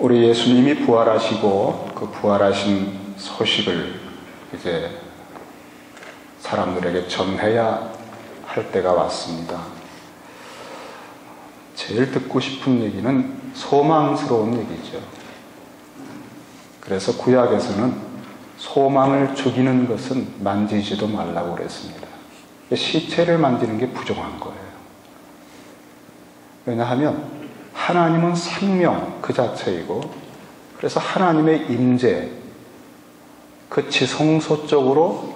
우리 예수님이 부활하시고 그 부활하신 소식을 이제 사람들에게 전해야 할 때가 왔습니다. 제일 듣고 싶은 얘기는 소망스러운 얘기죠. 그래서 구약에서는 소망을 죽이는 것은 만지지도 말라고 그랬습니다. 시체를 만지는 게 부정한 거예요. 왜냐하면 하나님은 생명 그 자체이고, 그래서 하나님의 임재, 그 지성소 쪽으로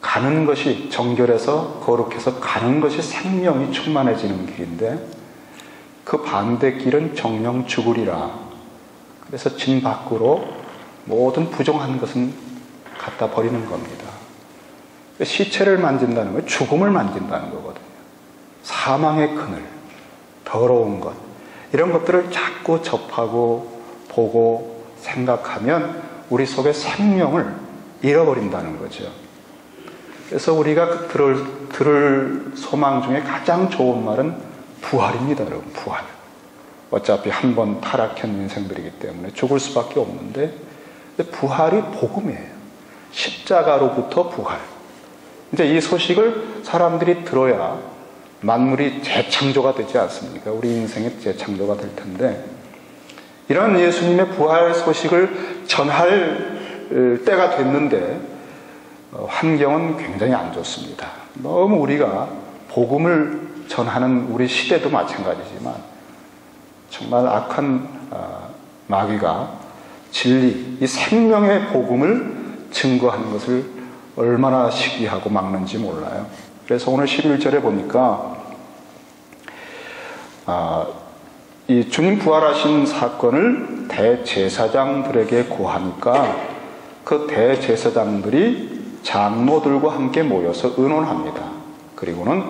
가는 것이, 정결해서 거룩해서 가는 것이 생명이 충만해지는 길인데, 그 반대 길은 정령 죽으리라. 그래서 진 밖으로 모든 부정한 것은 갖다 버리는 겁니다. 시체를 만진다는 건 죽음을 만진다는 거거든요. 사망의 그늘, 더러운 것, 이런 것들을 자꾸 접하고 보고 생각하면 우리 속의 생명을 잃어버린다는 거죠. 그래서 우리가 들을 소망 중에 가장 좋은 말은 부활입니다, 여러분. 부활. 어차피 한 번 타락한 인생들이기 때문에 죽을 수밖에 없는데, 부활이 복음이에요. 십자가로부터 부활. 이제 이 소식을 사람들이 들어야 만물이 재창조가 되지 않습니까? 우리 인생의 재창조가 될 텐데, 이런 예수님의 부활 소식을 전할 때가 됐는데 환경은 굉장히 안 좋습니다. 너무 우리가 복음을 전하는 우리 시대도 마찬가지지만 정말 악한 마귀가 진리, 이 생명의 복음을 증거하는 것을 얼마나 시기하고 막는지 몰라요. 그래서 오늘 11절에 보니까 이 주님 부활하신 사건을 대제사장들에게 고하니까 그 대제사장들이 장로들과 함께 모여서 의논합니다. 그리고는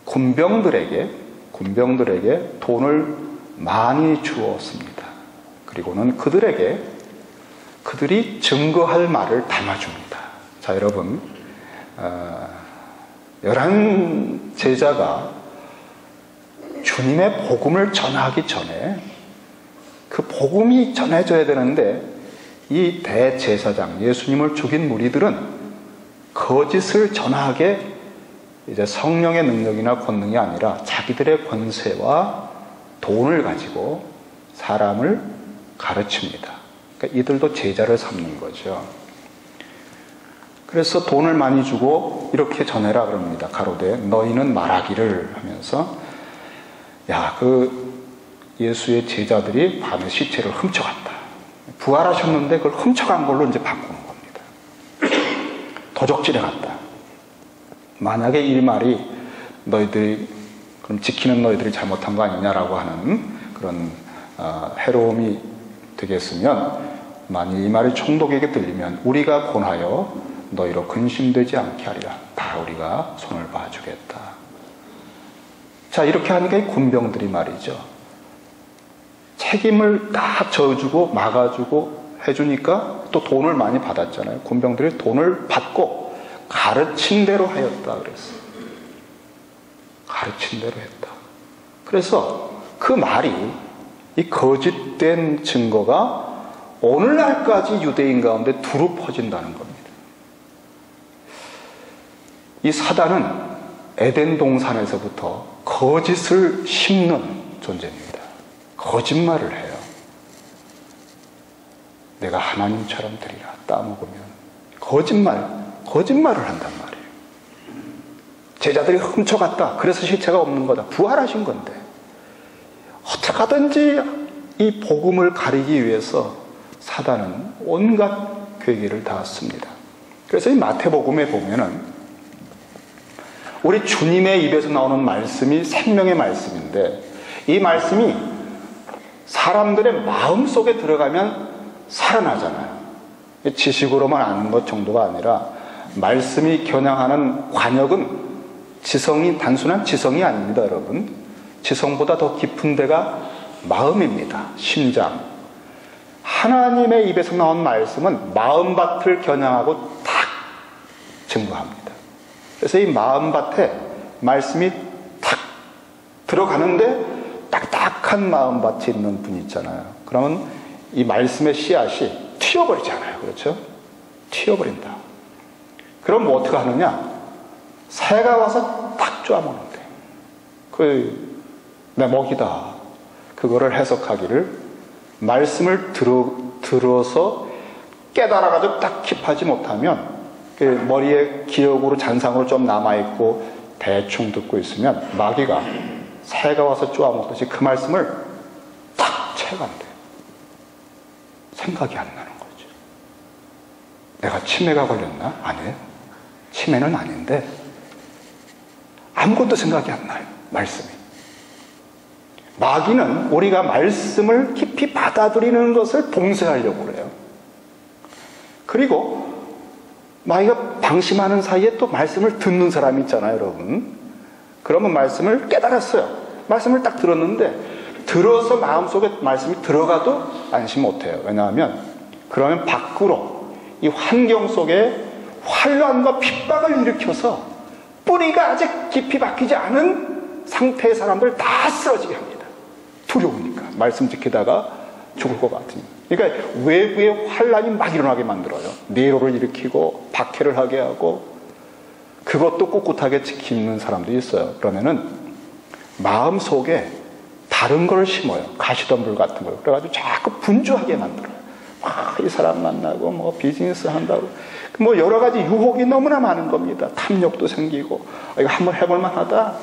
군병들에게 돈을 많이 주었습니다. 그리고는 그들이 증거할 말을 담아줍니다. 자, 여러분, 11 제자가 주님의 복음을 전하기 전에 그 복음이 전해져야 되는데, 이 대제사장, 예수님을 죽인 무리들은 거짓을 전하게 이제 성령의 능력이나 권능이 아니라 자기들의 권세와 돈을 가지고 사람을 가르칩니다. 그러니까 이들도 제자를 삼는 거죠. 그래서 돈을 많이 주고 이렇게 전해라 그럽니다. 가로되 너희는 말하기를 하면서, 예수의 제자들이 밤에 시체를 훔쳐갔다. 부활하셨는데 그걸 훔쳐간 걸로 이제 바꾸는 겁니다. 도적질해 갔다. 만약에 이 말이 그럼 지키는 너희들이 잘못한 거 아니냐라고 하는 그런 해로움이 되겠으면, 만일 이 말이 총독에게 들리면 우리가 권하여 너희로 근심되지 않게 하리라. 다 우리가 손을 봐주겠다. 자, 이렇게 하니까 이 군병들이 말이죠, 책임을 다 져주고 막아주고 해주니까 또 돈을 많이 받았잖아요. 군병들이 돈을 받고 가르친 대로 하였다 그랬어요. 가르친 대로 했다. 그래서 그 말이, 이 거짓된 증거가 오늘날까지 유대인 가운데 두루 퍼진다는 겁니다. 이 사단은 에덴 동산에서부터 거짓을 심는 존재입니다. 거짓말을 해요. 내가 하나님처럼 되리라. 따먹으면 거짓말을 한단 말이에요. 제자들이 훔쳐갔다. 그래서 시체가 없는 거다. 부활하신 건데 어떻게 하든지 이 복음을 가리기 위해서 사단은 온갖 괴기를 다 씁니다. 그래서 이 마태복음에 보면은 우리 주님의 입에서 나오는 말씀이 생명의 말씀인데, 이 말씀이 사람들의 마음 속에 들어가면 살아나잖아요. 지식으로만 아는 것 정도가 아니라 말씀이 겨냥하는 관역은 단순한 지성이 아닙니다, 여러분. 지성보다 더 깊은 데가 마음입니다. 심장. 하나님의 입에서 나온 말씀은 마음밭을 겨냥하고 딱 증거합니다. 그래서 이 마음밭에 말씀이 탁 들어가는데 딱딱한 착한 마음밭이 있는 분 있잖아요. 그러면 이 말씀의 씨앗이 튀어버리잖아요. 그렇죠? 튀어버린다. 그럼 뭐 어떻게 하느냐? 새가 와서 딱 쪼아먹는데, 내 먹이다. 그거를 해석하기를, 말씀을 들어서 깨달아가지고 딱 킵하지 못하면 머리에 기억으로 잔상으로 좀 남아있고 대충 듣고 있으면 마귀가 새가 와서 쪼아먹듯이 그 말씀을 딱 채간대. 생각이 안 나는 거죠. 내가 치매가 걸렸나? 아니에요. 치매는 아닌데 아무것도 생각이 안 나요. 말씀이. 마귀는 우리가 말씀을 깊이 받아들이는 것을 봉쇄하려고 그래요. 그리고 마귀가 방심하는 사이에 또 말씀을 듣는 사람이 있잖아요, 여러분. 그러면 말씀을 깨달았어요. 말씀을 딱 들었는데 들어서 마음속에 말씀이 들어가도 안심 못해요. 왜냐하면 그러면 밖으로 이 환경 속에 환란과 핍박을 일으켜서 뿌리가 아직 깊이 박히지 않은 상태의 사람들 다 쓰러지게 합니다. 두려우니까. 말씀 지키다가 죽을 것 같으니까. 그러니까 외부의 환란이 막 일어나게 만들어요. 내로를 일으키고 박해를 하게 하고, 그것도 꿋꿋하게 지키는 사람도 있어요. 그러면은 마음속에 다른 걸 심어요. 가시덤불 같은 걸. 그래가지고 자꾸 분주하게 만들어요. 이 사람 만나고 비즈니스 한다고 여러 가지 유혹이 너무나 많은 겁니다. 탐욕도 생기고, 이거 한번 해볼 만하다.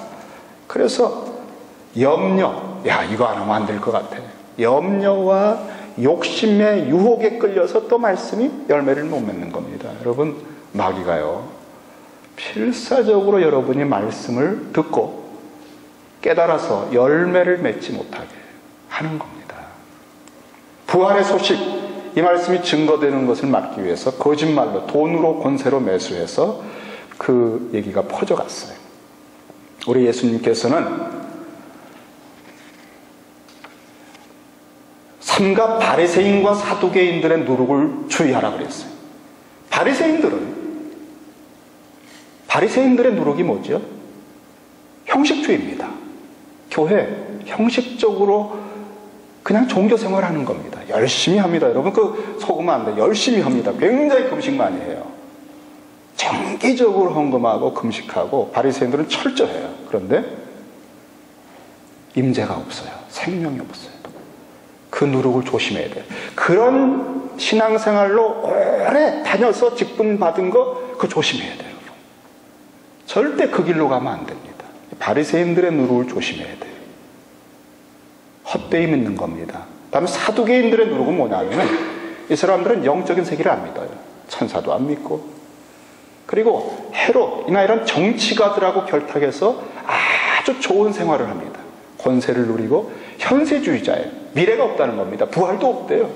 그래서 염려, 이거 안 하면 안 될 것 같아. 염려와 욕심의 유혹에 끌려서 또 말씀이 열매를 못 맺는 겁니다. 여러분, 마귀가요, 필사적으로 여러분이 말씀을 듣고 깨달아서 열매를 맺지 못하게 하는 겁니다. 부활의 소식, 이 말씀이 증거되는 것을 막기 위해서 거짓말로, 돈으로, 권세로 매수해서 그 얘기가 퍼져갔어요. 우리 예수님께서는 삼가 바리새인과 사두개인들의 누룩을 주의하라 그랬어요. 바리새인들의 누룩이 뭐죠? 형식주의입니다. 교회 형식적으로 그냥 종교생활 하는 겁니다. 열심히 합니다. 여러분, 속으면 안 돼요. 열심히 합니다. 굉장히 금식 많이 해요. 정기적으로 헌금하고 금식하고. 바리새인들은 철저해요. 그런데 임재가 없어요. 생명이 없어요. 그 누룩을 조심해야 돼요. 그런 신앙생활로 오래 다녀서 직분 받은 거, 그거 조심해야 돼요. 절대 그 길로 가면 안 됩니다. 바리새인들의 누룩을 조심해야 돼요. 헛되이 믿는 겁니다. 다음에 사두개인들의 누룩은 뭐냐면, 이 사람들은 영적인 세계를 안 믿어요. 천사도 안 믿고. 그리고 헤롯이나 이런 정치가들하고 결탁해서 아주 좋은 생활을 합니다. 권세를 누리고 현세주의자예요. 미래가 없다는 겁니다. 부활도 없대요.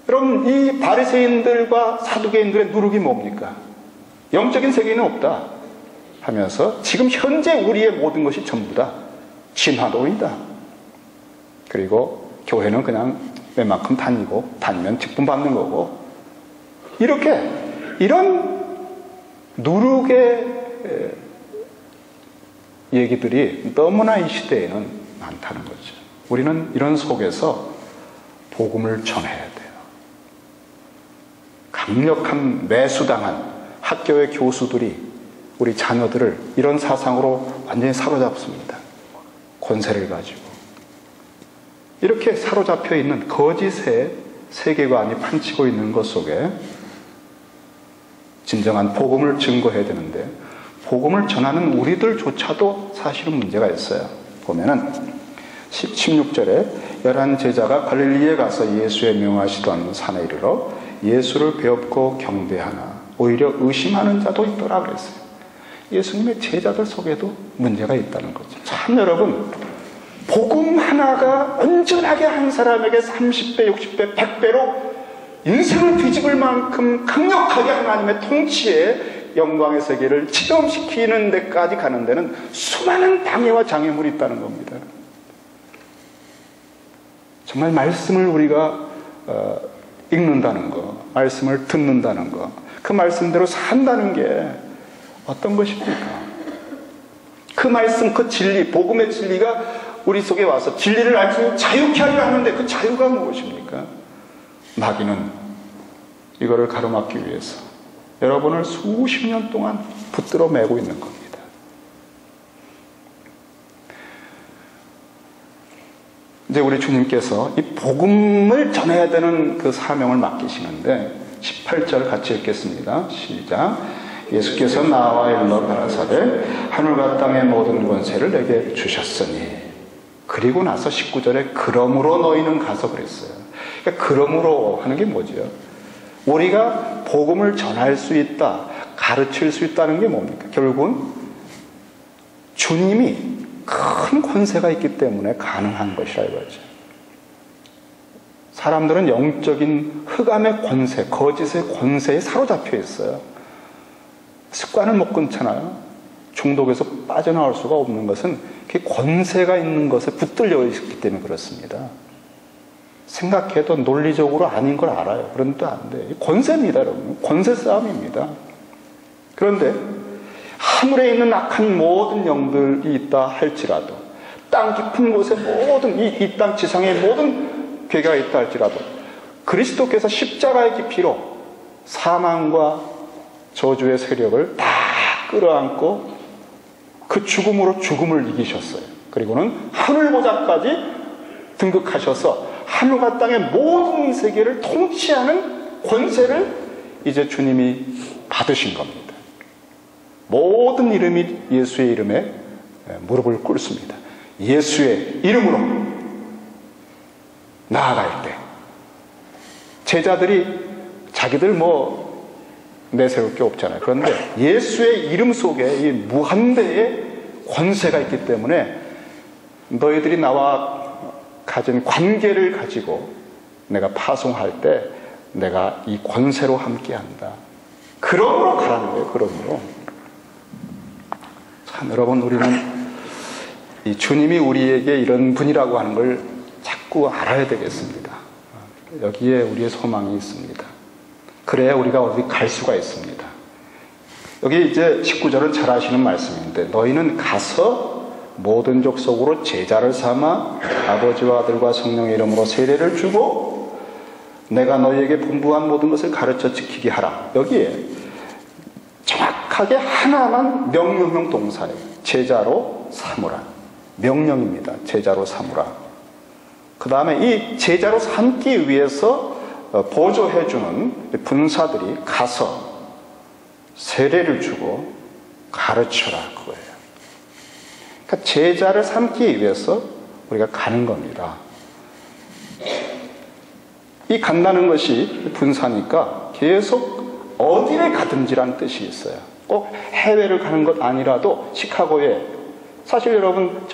그럼 이 바리새인들과 사두개인들의 누룩이 뭡니까? 영적인 세계는 없다 하면서 지금 현재 우리의 모든 것이 전부 다 진화론이다. 그리고 교회는 그냥 웬만큼 다니면 직분 받는 거고, 이런 누룩의 얘기들이 너무나 이 시대에는 많다는 거죠. 우리는 이런 속에서 복음을 전해야 돼요. 강력한 매수당한 학교의 교수들이 우리 자녀들을 이런 사상으로 완전히 사로잡습니다. 권세를 가지고. 이렇게 사로잡혀 있는 거짓의 세계관이 판치고 있는 것 속에 진정한 복음을 증거해야 되는데, 복음을 전하는 우리들조차도 사실은 문제가 있어요. 보면은 16절에 11 제자가 갈릴리에 가서 예수의 명하시던 산에 이르러 예수를 배웁고 경배하나 오히려 의심하는 자도 있더라 그랬어요. 예수님의 제자들 속에도 문제가 있다는 거죠. 참, 여러분, 복음 하나가 온전하게 한 사람에게 30배, 60배, 100배로 인생을 뒤집을 만큼 강력하게 하나님의 통치의 영광의 세계를 체험시키는 데까지 가는 데는 수많은 방해와 장애물이 있다는 겁니다. 정말 말씀을 우리가 읽는다는 거, 말씀을 듣는다는 거, 그 말씀대로 산다는 게 어떤 것입니까? 그 말씀, 그 진리, 복음의 진리가 우리 속에 와서 진리를 알 수 있는 자유케 하리라 하는데 그 자유가 무엇입니까? 마귀는 이거를 가로막기 위해서 여러분을 수십 년 동안 붙들어 매고 있는 겁니다. 이제 우리 주님께서 이 복음을 전해야 되는 그 사명을 맡기시는데 18절 같이 읽겠습니다. 시작. 예수께서 나와 일러 가라사대 하늘과 땅의 모든 권세를 내게 주셨으니. 그리고 나서 19절에 그러므로 너희는 가서 그랬어요. 그러니까 그러므로 하는 게 뭐죠? 우리가 복음을 전할 수 있다, 가르칠 수 있다는 게 뭡니까? 결국은 주님이 큰 권세가 있기 때문에 가능한 것이라 이거죠. 사람들은 영적인 흑암의 권세, 거짓의 권세에 사로잡혀 있어요. 습관을 못 끊잖아요. 중독에서 빠져나올 수가 없는 것은 그 권세가 있는 것에 붙들려 있기 때문에 그렇습니다. 생각해도 논리적으로 아닌 걸 알아요. 그런데 안 돼. 권세입니다, 여러분. 권세 싸움입니다. 그런데 하늘에 있는 악한 모든 영들이 있다 할지라도, 땅 깊은 곳에 모든 이 땅 지상의 모든 괴가 있다 할지라도 그리스도께서 십자가의 깊이로 사망과 저주의 세력을 다 끌어안고 그 죽음으로 죽음을 이기셨어요. 그리고는 하늘보좌까지 등극하셔서 하늘과 땅의 모든 세계를 통치하는 권세를 이제 주님이 받으신 겁니다. 모든 이름이 예수의 이름에 무릎을 꿇습니다. 예수의 이름으로 나아갈 때 제자들이 자기들 내세울 게 없잖아요. 그런데 예수의 이름 속에 이 무한대의 권세가 있기 때문에 너희들이 나와 가진 관계를 가지고 내가 파송할 때 내가 이 권세로 함께한다. 그러므로 가라는 거예요. 그러므로. 참 여러분, 우리는 이 주님이 우리에게 이런 분이라고 하는 걸 자꾸 알아야 되겠습니다. 여기에 우리의 소망이 있습니다. 그래야 우리가 어디 갈 수가 있습니다. 여기 이제 19절은 잘 아시는 말씀인데 너희는 가서 모든 족속으로 제자를 삼아 아버지와 아들과 성령의 이름으로 세례를 주고 내가 너희에게 분부한 모든 것을 가르쳐 지키게 하라. 여기에 정확하게 하나만 명령형 동사예요. 제자로 삼으라. 명령입니다. 제자로 삼으라. 그 다음에 이 제자로 삼기 위해서 보조해주는 분사들이 가서 세례를 주고 가르쳐라 그거예요. 그러니까 제자를 삼기 위해서 우리가 가는 겁니다. 이 간다는 것이 분사니까 계속 어디를 가든지라는 뜻이 있어요. 꼭 해외를 가는 것 아니라도 시카고에, 사실 여러분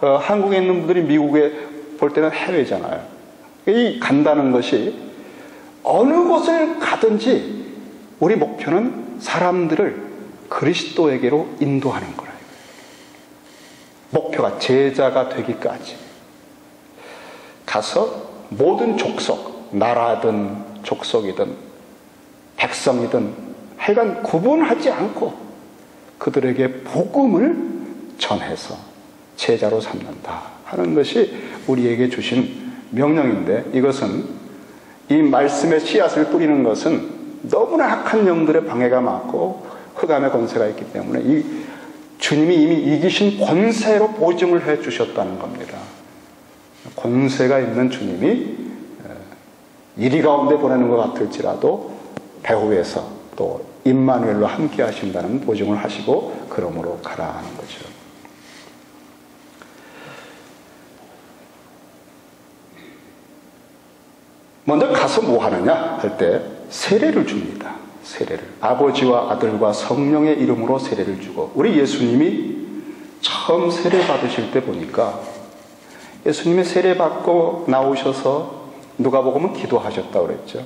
한국에 있는 분들이 미국에 볼 때는 해외잖아요. 이 간다는 것이 어느 곳을 가든지 우리 목표는 사람들을 그리스도에게로 인도하는 거예요. 목표가 제자가 되기까지 가서 모든 족속, 나라든 족속이든 백성이든 하여간 구분하지 않고 그들에게 복음을 전해서 제자로 삼는다 하는 것이 우리에게 주신 명령인데, 이것은 이 말씀의 씨앗을 뿌리는 것은 너무나 악한 영들의 방해가 많고 흑암의 권세가 있기 때문에 이 주님이 이미 이기신 권세로 보증을 해 주셨다는 겁니다. 권세가 있는 주님이 이리 가운데 보내는 것 같을지라도 배후에서 또 임마누엘로 함께 하신다는 보증을 하시고 그러므로 가라 하는 거죠. 먼저 가서 뭐 하느냐 할 때 세례를 줍니다. 세례를. 아버지와 아들과 성령의 이름으로 세례를 주고, 우리 예수님이 처음 세례 받으실 때 보니까 예수님이 세례 받고 나오셔서 누가복음은 기도하셨다고 그랬죠.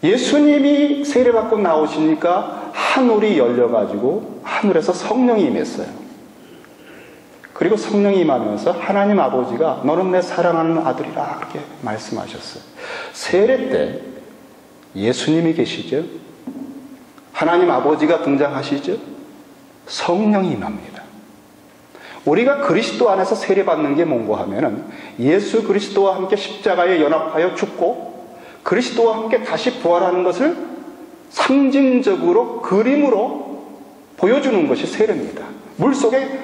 예수님이 세례 받고 나오시니까 하늘이 열려가지고 하늘에서 성령이 임했어요. 그리고 성령이 임하면서 하나님 아버지가 너는 내 사랑하는 아들이라 그렇게 말씀하셨어요. 세례 때 예수님이 계시죠. 하나님 아버지가 등장하시죠. 성령이 임합니다. 우리가 그리스도 안에서 세례받는 게 뭔고 하면은 예수 그리스도와 함께 십자가에 연합하여 죽고 그리스도와 함께 다시 부활하는 것을 상징적으로 그림으로 보여주는 것이 세례입니다. 물속에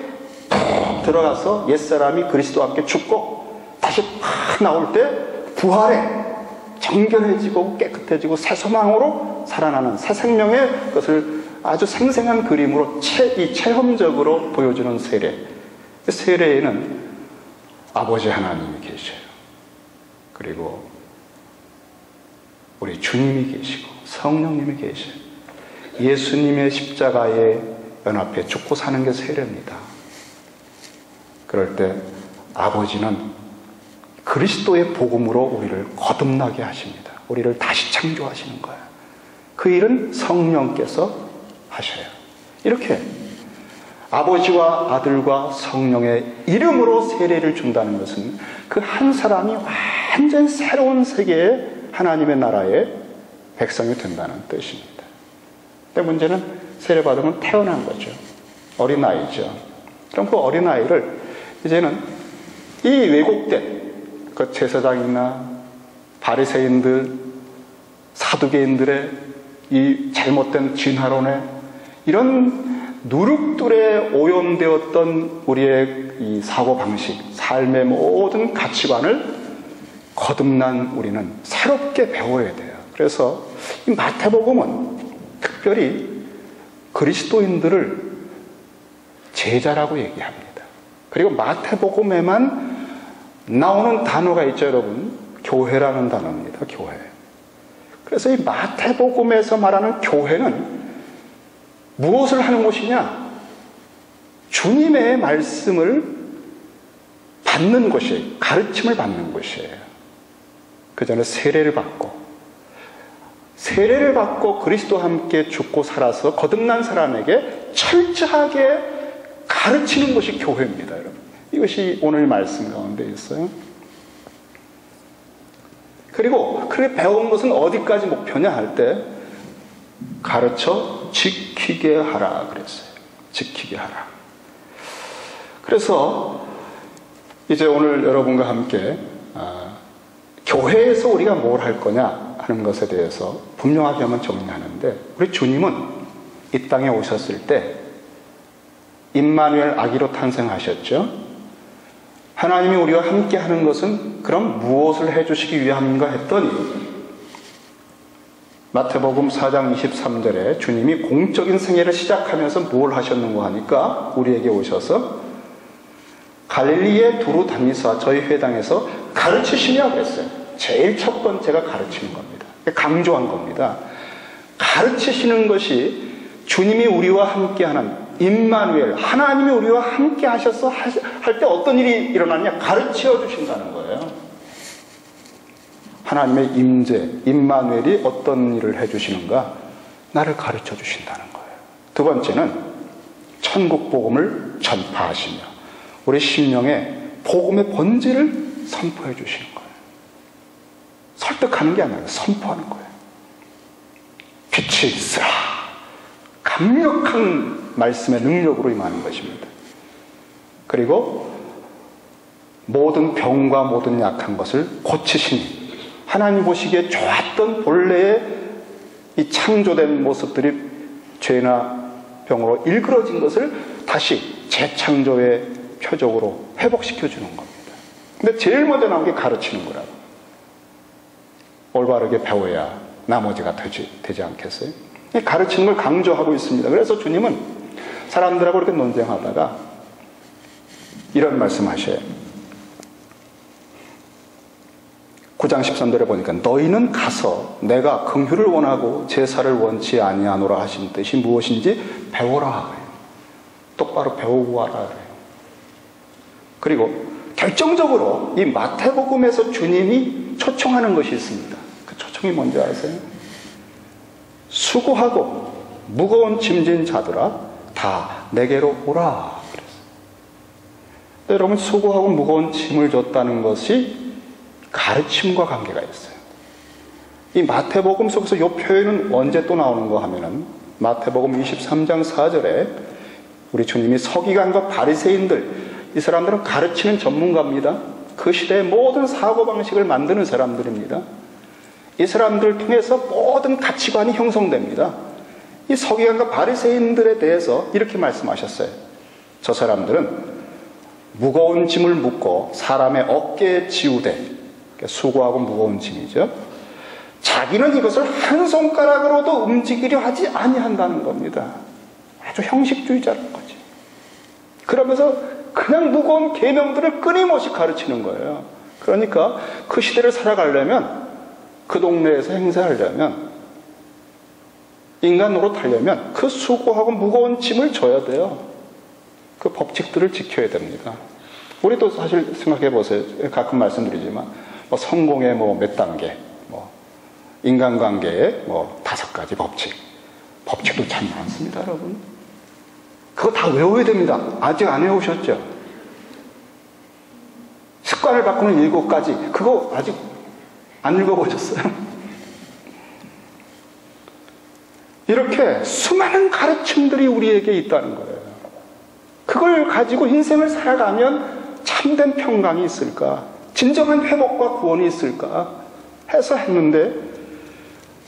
푹 들어가서 옛사람이 그리스도와 함께 죽고 다시 팍 나올 때 부활해 정결해지고 깨끗해지고 새 소망으로 살아나는 새 생명의 것을 아주 생생한 그림으로 체험적으로 보여주는 세례. 세례에는 아버지 하나님이 계셔요. 그리고 우리 주님이 계시고 성령님이 계셔요. 예수님의 십자가에 연합해 죽고 사는 게 세례입니다. 그럴 때 아버지는 그리스도의 복음으로 우리를 거듭나게 하십니다. 우리를 다시 창조하시는 거예요. 그 일은 성령께서 하셔요. 이렇게 아버지와 아들과 성령의 이름으로 세례를 준다는 것은 그 한 사람이 완전 새로운 세계의 하나님의 나라의 백성이 된다는 뜻입니다. 근데 문제는 세례받으면 태어난 거죠. 어린아이죠. 그럼 그 어린아이를 이제는 이 왜곡된 그 제사장이나 바리새인들, 사두개인들의 이 잘못된 진화론에 이런 누룩들에 오염되었던 우리의 이 사고방식, 삶의 모든 가치관을 거듭난 우리는 새롭게 배워야 돼요. 그래서 이 마태복음은 특별히 그리스도인들을 제자라고 얘기합니다. 그리고 마태복음에만 나오는 단어가 있죠, 여러분. 교회라는 단어입니다. 교회. 그래서 이 마태복음에서 말하는 교회는 무엇을 하는 곳이냐? 주님의 말씀을 받는 곳이에요. 가르침을 받는 곳이에요. 그 전에 세례를 받고 그리스도와 함께 죽고 살아서 거듭난 사람에게 철저하게 가르치는 것이 교회입니다, 여러분. 이것이 오늘 말씀 가운데 있어요. 그리고 그렇게 배운 것은 어디까지 목표냐 할 때 가르쳐 지키게 하라 그랬어요. 지키게 하라. 그래서 이제 오늘 여러분과 함께 교회에서 우리가 뭘 할 거냐 하는 것에 대해서 분명하게 한번 정리하는데, 우리 주님은 이 땅에 오셨을 때 임마누엘 아기로 탄생하셨죠. 하나님이 우리와 함께 하는 것은 그럼 무엇을 해주시기 위함인가 했더니 마태복음 4장 23절에 주님이 공적인 생애를 시작하면서 뭘 하셨는가 하니까 우리에게 오셔서 갈릴리에 두루 다니사 저희 회당에서 가르치시냐고 그랬어요. 제일 첫 번째가 가르치는 겁니다. 강조한 겁니다. 가르치시는 것이 주님이 우리와 함께하는 임마누엘, 하나님이 우리와 함께 하셔서 할 때 어떤 일이 일어나냐? 가르쳐 주신다는 거예요. 하나님의 임재, 임마누엘이 어떤 일을 해주시는가? 나를 가르쳐 주신다는 거예요. 두 번째는 천국 복음을 전파하시며 우리 심령에 복음의 본질을 선포해 주시는 거예요. 설득하는 게 아니라 선포하는 거예요. 빛이 있으라. 강력한 말씀의 능력으로 임하는 것입니다. 그리고 모든 병과 모든 약한 것을 고치시니 하나님 보시기에 좋았던 본래의 이 창조된 모습들이 죄나 병으로 일그러진 것을 다시 재창조의 표적으로 회복시켜주는 겁니다. 근데 제일 먼저 나온 게 가르치는 거라고. 올바르게 배워야 나머지가 되지 않겠어요? 가르치는 걸 강조하고 있습니다. 그래서 주님은 사람들하고 이렇게 논쟁하다가 이런 말씀하셔요. 9장 13절에 보니까 너희는 가서 내가 긍휼을 원하고 제사를 원치 아니하노라 하신 뜻이 무엇인지 배워라. 똑바로 배우고 와라. 그리고 결정적으로 이 마태복음에서 주님이 초청하는 것이 있습니다. 그 초청이 뭔지 아세요? 수고하고 무거운 짐진 자들아 다 내게로 오라 그랬어요. 여러분, 수고하고 무거운 짐을 줬다는 것이 가르침과 관계가 있어요. 이 마태복음 속에서 이 표현은 언제 또 나오는가 하면은 마태복음 23장 4절에 우리 주님이 서기관과 바리새인들 이 사람들은 가르치는 전문가입니다. 그 시대의 모든 사고방식을 만드는 사람들입니다. 이 사람들을 통해서 모든 가치관이 형성됩니다. 이 서기관과 바리새인들에 대해서 이렇게 말씀하셨어요. 저 사람들은 무거운 짐을 묻고 사람의 어깨에 지우되, 수고하고 무거운 짐이죠. 자기는 이것을 한 손가락으로도 움직이려 하지 아니한다는 겁니다. 아주 형식주의자라는 거지. 그러면서 그냥 무거운 계명들을 끊임없이 가르치는 거예요. 그러니까 그 시대를 살아가려면, 그 동네에서 행사하려면, 인간 노릇하려면 그 수고하고 무거운 짐을 져야 돼요. 그 법칙들을 지켜야 됩니다. 우리도 사실 생각해 보세요. 가끔 말씀드리지만 성공의 몇 단계, 인간관계의 5가지 법칙. 법칙도 참 많습니다, 여러분. 그거 다 외워야 됩니다. 아직 안 외우셨죠? 습관을 바꾸는 7가지. 그거 아직 안 읽어보셨어요? 이렇게 수많은 가르침들이 우리에게 있다는 거예요. 그걸 가지고 인생을 살아가면 참된 평강이 있을까? 진정한 회복과 구원이 있을까? 해서 했는데,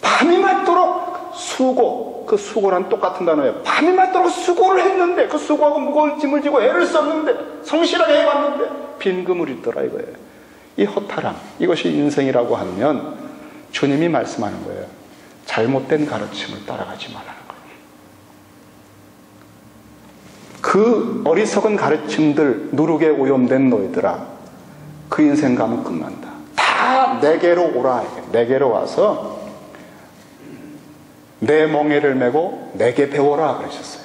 밤이 맞도록 수고, 그 수고란 똑같은 단어예요. 밤이 맞도록 수고를 했는데, 그 수고하고 무거운 짐을 지고 애를 썼는데, 성실하게 해봤는데 빈금을 잃더라 이거예요. 이 허탈함, 이것이 인생이라고 하면 주님이 말씀하는 거예요. 잘못된 가르침을 따라가지 말라는 거예요. 그 어리석은 가르침들 누룩에 오염된 너희들아, 그 인생 가면 끝난다. 다 내게로 오라. 내게로 와서 내 멍에를 메고 내게 배워라 그러셨어요.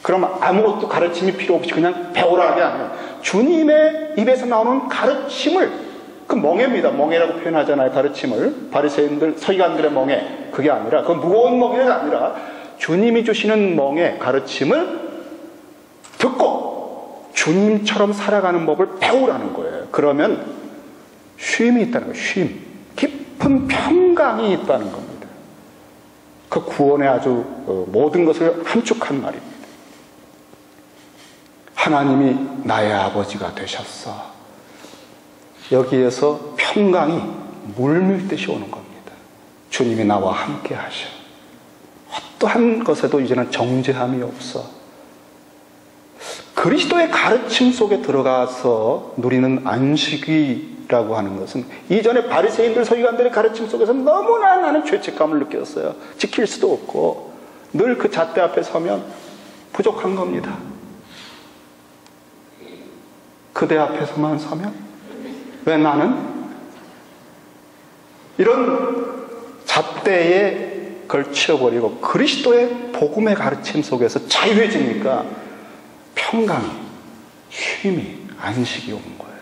그럼 아무것도 가르침이 필요 없이 그냥 배우라 하게 아니에요. 주님의 입에서 나오는 가르침을, 그 멍에입니다. 멍에라고 표현하잖아요. 가르침을. 바리새인들, 서기관들의 멍에. 그게 아니라, 그 무거운 멍에가 아니라 주님이 주시는 멍에 가르침을 듣고 주님처럼 살아가는 법을 배우라는 거예요. 그러면 쉼이 있다는 거예요. 쉼. 깊은 평강이 있다는 겁니다. 그 구원의 아주 모든 것을 함축한 말입니다. 하나님이 나의 아버지가 되셨어. 여기에서 평강이 물밀듯이 오는 겁니다. 주님이 나와 함께 하셔. 어떠한 것에도 이제는 정죄함이 없어. 그리스도의 가르침 속에 들어가서 누리는 안식이라고 하는 것은 이전에 바리새인들, 서기관들의 가르침 속에서 너무나 나는 죄책감을 느꼈어요. 지킬 수도 없고 늘 그 잣대 앞에 서면 부족한 겁니다. 그대 앞에서만 서면 왜 나는 이런 잣대에 걸쳐버리고 그리스도의 복음의 가르침 속에서 자유해지니까 평강이, 쉼이, 안식이 온 거예요.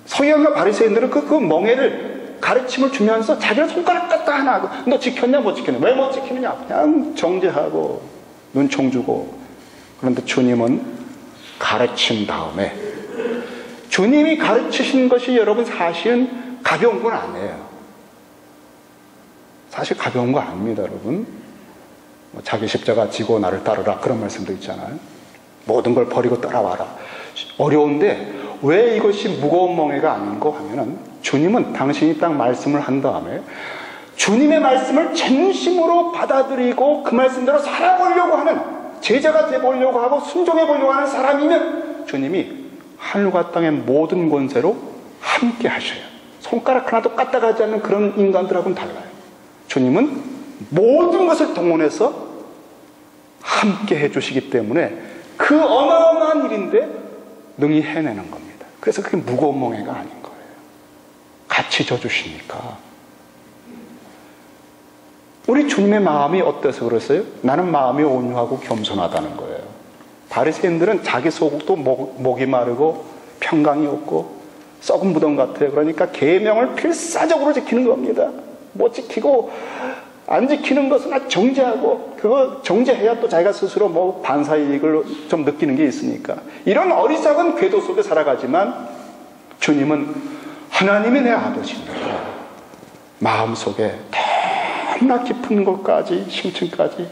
서기관과 바리새인들은 그 멍에를 가르침을 주면서 자기는 손가락 갖다 하나 하고, 너 지켰냐 못 지켰냐, 왜 못 지키느냐, 그냥 정죄하고 눈총 주고. 그런데 주님은 가르친 다음에, 주님이 가르치신 것이 여러분 사실은 가벼운 건 아니에요. 사실 가벼운 거 아닙니다, 여러분. 자기 십자가 지고 나를 따르라, 그런 말씀도 있잖아요. 모든 걸 버리고 따라와라. 어려운데 왜 이것이 무거운 멍에가 아닌가 하면은, 주님은 당신이 딱 말씀을 한 다음에 주님의 말씀을 진심으로 받아들이고 그 말씀대로 살아보려고 하는, 제자가 되보려고 하고 순종해보려고 하는 사람이면 주님이 하늘과 땅의 모든 권세로 함께 하셔요. 손가락 하나도 까딱하지 않는 그런 인간들하고는 달라요. 주님은 모든 것을 동원해서 함께 해주시기 때문에 그 어마어마한 일인데 능히 해내는 겁니다. 그래서 그게 무거운 멍에가 아닌 거예요. 같이 져주시니까. 우리 주님의 마음이 어때서 그랬어요? 나는 마음이 온유하고 겸손하다는 거예요. 바리새인들은 자기 소국도 목이 마르고 평강이 없고 썩은 무덤 같아요. 그러니까 계명을 필사적으로 지키는 겁니다. 못 지키고 안 지키는 것은 아주 정죄하고, 그거 정죄해야 또 자기가 스스로 반사이익을 좀 느끼는 게 있으니까. 이런 어리석은 궤도 속에 살아가지만 주님은 하나님이 내 아버지입니다. 마음속에 너무나 깊은 곳까지, 심층까지